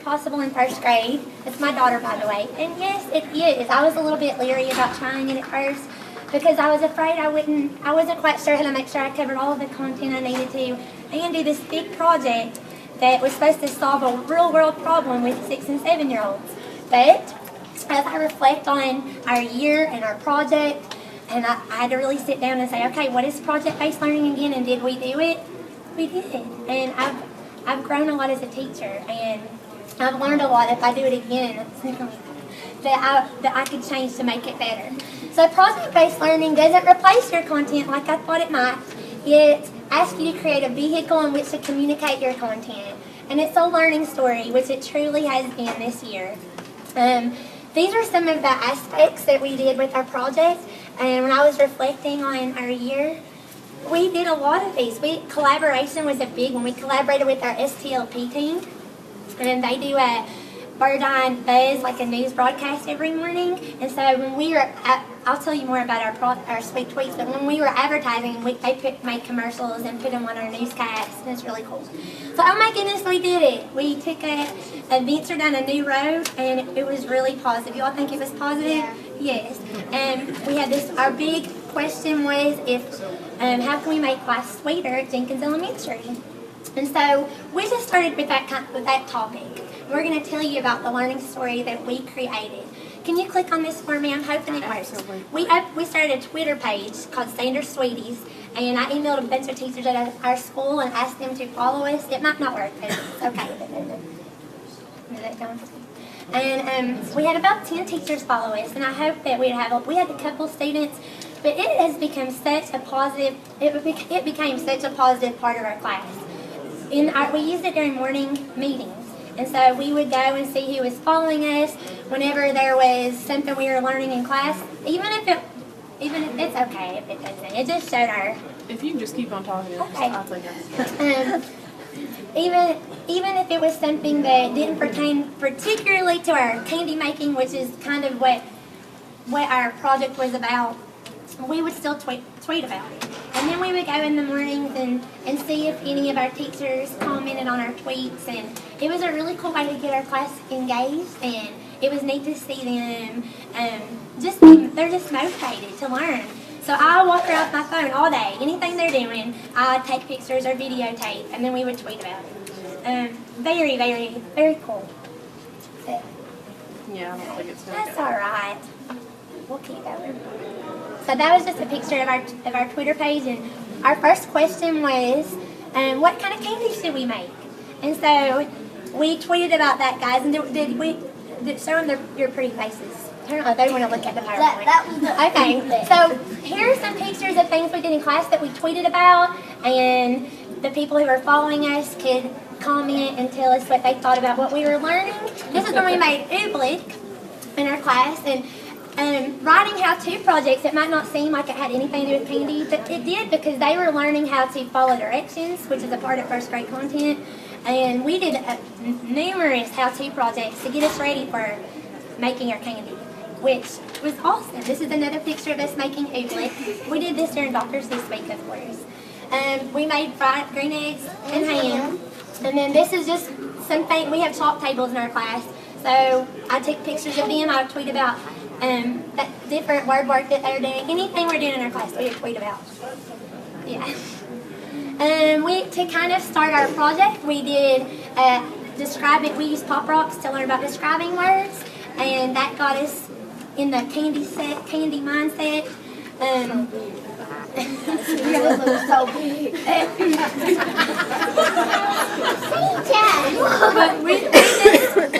possible in first grade. It's my daughter, by the way. And yes, it is. I was a little bit leery about trying it at first because I was afraid I wasn't quite sure how to make sure I covered all of the content I needed to and do this big project that was supposed to solve a real world problem with 6 and 7 year olds. But as I reflect on our year and our project, and I had to really sit down and say, okay, what is project-based learning again, and did we do it? We did. And I've grown a lot as a teacher, and I've learned a lot if I do it again that I could change to make it better. So project-based learning doesn't replace your content like I thought it might. It asks you to create a vehicle in which to communicate your content. And it's a learning story, which it truly has been this year. These are some of the aspects that we did with our project. And when I was reflecting on our year, we did a lot of these. Collaboration was a big one. We collaborated with our STLP team, and they do a Bird Eye and Buzz, like a news broadcast every morning. And so when we were, I'll tell you more about our sweet tweets, but when we were advertising, they made commercials and put them on our newscasts, and it's really cool. So, oh my goodness, we did it. We took a venture down a new road, and it was really positive. You all think it was positive? Yeah. Yes. And we had this, our big question was how can we make life sweeter at Jenkins Elementary? And so we just started with that topic. We're going to tell you about the learning story that we created. Can you click on this for me? I'm hoping it works. We started a Twitter page called Sanders Sweeties, and I emailed a bunch of teachers at our school and asked them to follow us. It might not work, but it's okay. And we had about 10 teachers follow us, and I hope that we had a couple students, but it has become such a positive, it became such a positive part of our class. We used it during morning meetings. And so we would go and see who was following us whenever there was something we were learning in class, even if it's okay if it doesn't. It just showed our... If you can just keep on talking, okay. I'll take it. Even if it was something that didn't pertain particularly to our candy making, which is kind of what our project was about, we would still tweet about it. And then we would go in the mornings and see if any of our teachers commented on our tweets. And it was a really cool way to get our class engaged. And it was neat to see them they're just motivated to learn. So I walk around with my phone all day. Anything they're doing, I'd take pictures or videotape, and then we would tweet about it. Very, very, very cool. So, Yeah, I don't think it's going to that's all right. We'll keep going. So that was just a picture of our Twitter page, and our first question was, what kind of candies should we make? And so we tweeted about that, guys, and show them your pretty faces. They want to look at the PowerPoint. Okay, so here are some pictures of things we did in class that we tweeted about, and the people who are following us could comment and tell us what they thought about what we were learning. This is when we made oobleck in our class, and writing how-to projects. It might not seem like it had anything to do with candy, but it did, because they were learning how to follow directions, which is a part of first grade content. And we did numerous how-to projects to get us ready for making our candy, which was awesome. This is another picture of us making oobleck. We did this during Doctors this week, of course. We made fried green eggs and ham. And then this is just something, we have chalk tables in our class. So I took pictures of them. I would tweet about that different word work that they're doing. Anything we're doing in our class, we would tweet about. Yeah. To kind of start our project, we did describe it. We used Pop Rocks to learn about describing words, and that got us in the candy mindset. So big. But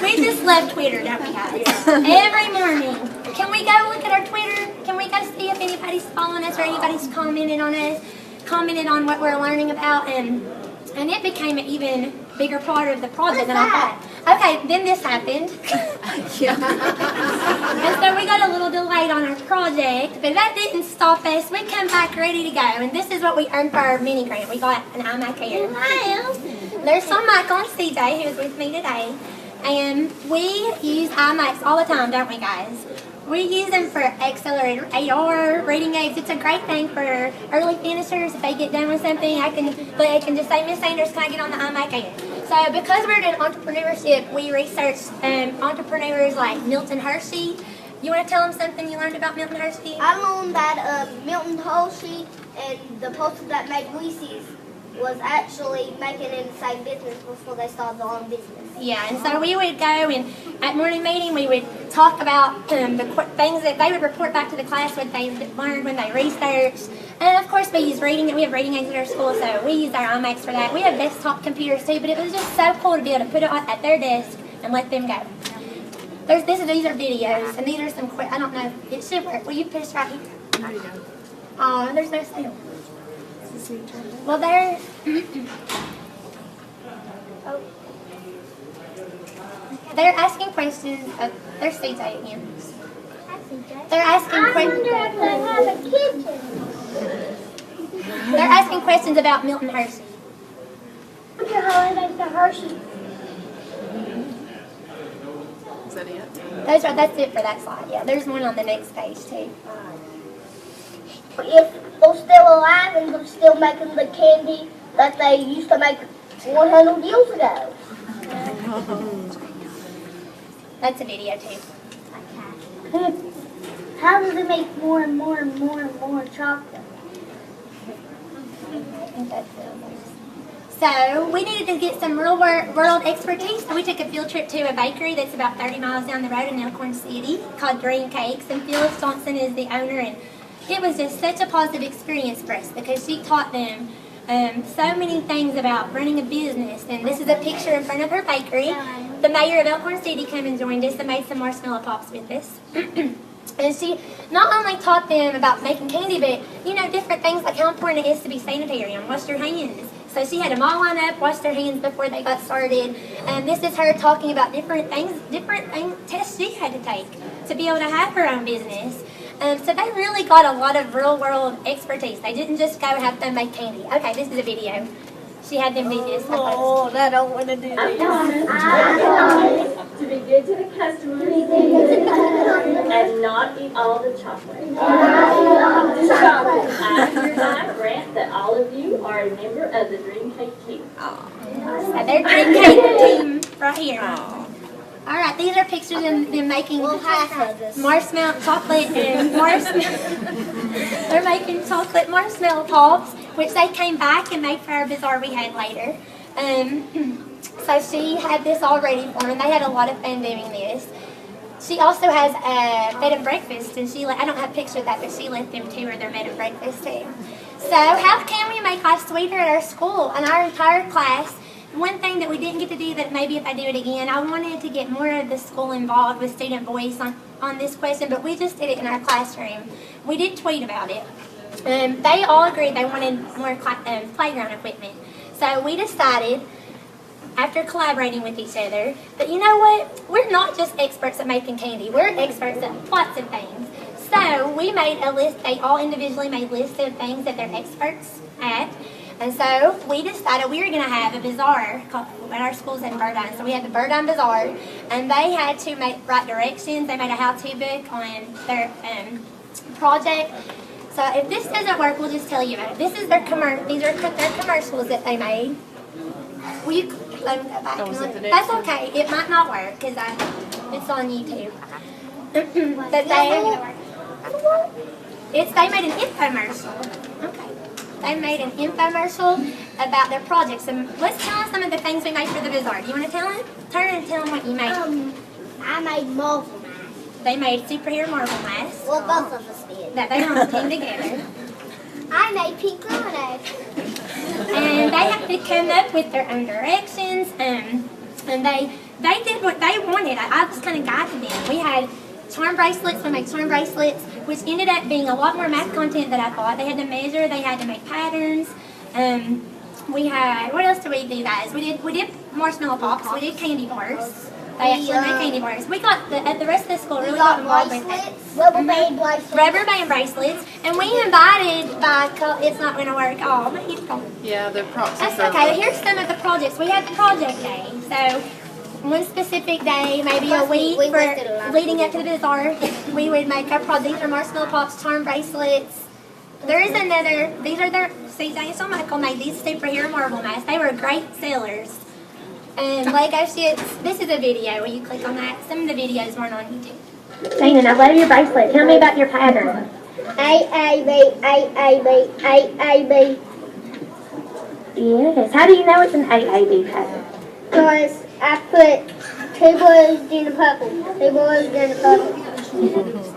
we just love Twitter, don't we, guys? Every morning. Can we go look at our Twitter? Can we go see if anybody's following us or anybody's commented on what we're learning about? And it became an even bigger part of the project than I thought. Okay, then this happened. And so we got a little delayed on our project, but that didn't stop us. We come back ready to go, and this is what we earned for our mini grant. We got an iMac Air. There's some Michael and CJ who's with me today, and we use iMacs all the time, don't we, guys? We use them for accelerator AR, reading aids. It's a great thing for early finishers. If they get done with something, they can just say, Miss Sanders, can I get on the iMac Air? So because we're doing entrepreneurship, we researched entrepreneurs like Milton Hershey. You want to tell them something you learned about Milton Hershey? I learned that Milton Hershey and the person that made Reese's was actually making it in the same business before they started their own business. Yeah, and so we would go and at morning meeting we would talk about the things that they would report back to the class what they learned when they researched. And of course we use reading. We have reading aids at our school, so we use our iMacs for that. We have desktop computers too, but it was just so cool to be able to put it at their desk and let them go. These are videos, and these are some quick. I don't know. It should work. Will you push right here? There you go. Oh, there's no sound. See what you turned on? Well, they're. Oh. They're asking questions. There's CJ again. They're asking questions. They're asking questions about Milton Hershey. Wonder how I make the Hershey. Is that it? That's it for that slide. Yeah, there's one on the next page too. If they're still alive and they're still making the candy that they used to make 100 years ago. That's a video too. How does it make more and more and more and more chocolate? I think that's it. So we needed to get some real world expertise. So we took a field trip to a bakery that's about 30 miles down the road in Elkhorn City called Green Cakes, and Phyllis Johnson is the owner, and it was just such a positive experience for us because she taught them so many things about running a business. And this is a picture in front of her bakery. The mayor of Elkhorn City came and joined us and made some marshmallow pops with us. And she not only taught them about making candy, but, different things like how important it is to be sanitary and wash your hands. So she had them all line up, wash their hands before they got started. And this is her talking about different tests she had to take to be able to have her own business. So they really got a lot of real-world expertise. They didn't just go have them make candy. Okay, this is a video. She had them do this. Oh, I don't want to do this. To be good to the customers and not eat all the chocolate. I hereby grant that all of you are a member of the Dream Cake team. So they're Dream Cake team right here. All right, these are pictures of them making marshmallow chocolate and marshmallow. They're making chocolate marshmallow pops, which they came back and made for our bazaar we had later. So she had this all ready for them, and they had a lot of fun doing this. She also has a bed and breakfast, and I don't have a picture of that, but she let them tour their bed and breakfast too. So how can we make life sweeter at our school and our entire class? One thing that we didn't get to do that maybe if I do it again, I wanted to get more of the school involved with student voice on this question, but we just did it in our classroom. We did tweet about it. They all agreed they wanted more playground equipment. So we decided, after collaborating with each other, that you know what? We're not just experts at making candy. We're experts at lots of things. So we made a list. They all individually made lists of things that they're experts at. And so we decided we were going to have a bazaar at our schools in Burdine. So we had the Burdine Bazaar, and they had to write directions. They made a how-to book on their project. So if this doesn't work, we'll just tell you about it. This is these are their commercials that they made. Will you let them go back? Oh, is it the next That's one? okay. It might not work because it's on YouTube. But they made an infomercial. Okay. They made an infomercial about their projects. And let's tell them some of the things we made for the bazaar. Do you want to tell them? Turn and tell them what you made. I made marble masks. They made superhero marble masks. Well, both of us did. That they were on the team together. I made pink lemonade. And they had to come up with their own directions. And they did what they wanted. I just kind of guided them. We had charm bracelets. We made charm bracelets, which ended up being a lot more math content than I thought. They had to measure. They had to make patterns. We had, what else did we do, guys? We did marshmallow pops. We did candy bars. They actually made candy bars. We got the rest of the school really got involved with it. Rubber band bracelets. Rubber band bracelets. And we invited it's not going to work. Oh, my head's gone. Yeah, the props. That's okay. Here's some of the projects. We had project day. So one specific day, maybe a week for leading up to the bazaar, we would make our project. These are marshmallow pops, charm bracelets. There is another, these are their, CJ and Michael made these superhero marble masks. They were great sellers. And Lego shits, this is a video where you click on that. Some of the videos weren't on YouTube. Shannon, I love your bracelet. Tell me about your pattern. A-A-B. Yes. How do you know it's an AAB pattern? Because I put 2 blues in the purple. 2 blues in the purple.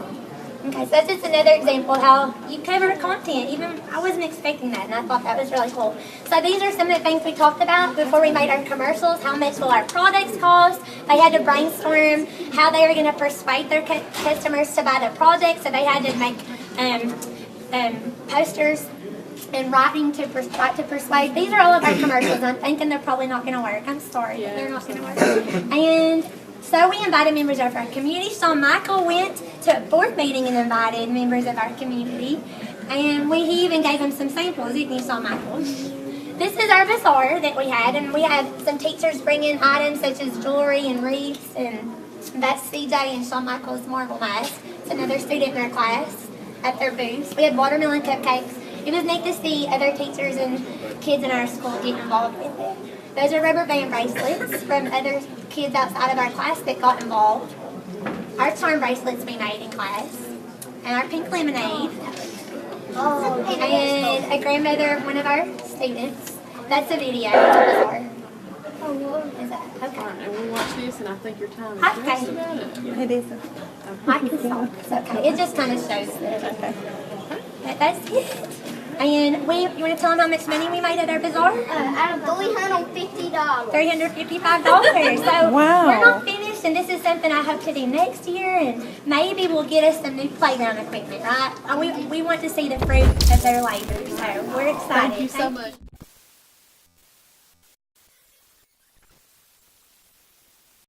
Okay, so that's just another example of how you cover content. Even I wasn't expecting that, and I thought that was really cool. So these are some of the things we talked about before we made our commercials. How much will our products cost? They had to brainstorm how they were going to persuade their customers to buy the product. So they had to make posters and writing to write to persuade. These are all of our commercials. I'm thinking they're probably not going to work. I'm sorry, but they're not going to work. And so we invited members of our community. So Michael went to a board meeting and invited members of our community. And he even gave them some samples, didn't you, Shawn Michael? This is our bazaar that we had, and we had some teachers bring in items such as jewelry and wreaths, and that's CJ and Shawn Michael's marble mask. It's another student in our class at their booth. We had watermelon cupcakes. It was neat to see other teachers and kids in our school get involved with it. Those are rubber band bracelets from other kids outside of our class that got involved. Our charm bracelets we made in class. And our pink lemonade. And a grandmother of one of our students. That's a video. Is that? Okay. All right, and we'll watch this, and I think your time is Okay. just about it. It is. I can stop. It's okay. It just kind of shows that. Okay. But that's it. And you want to tell them how much money we made at our bazaar? Out of $350. $355. So Wow. we're not finished, and this is something I hope to do next year, and maybe we'll get us some new playground equipment, right? We want to see the fruit of their labor, so we're excited. Thank you so much.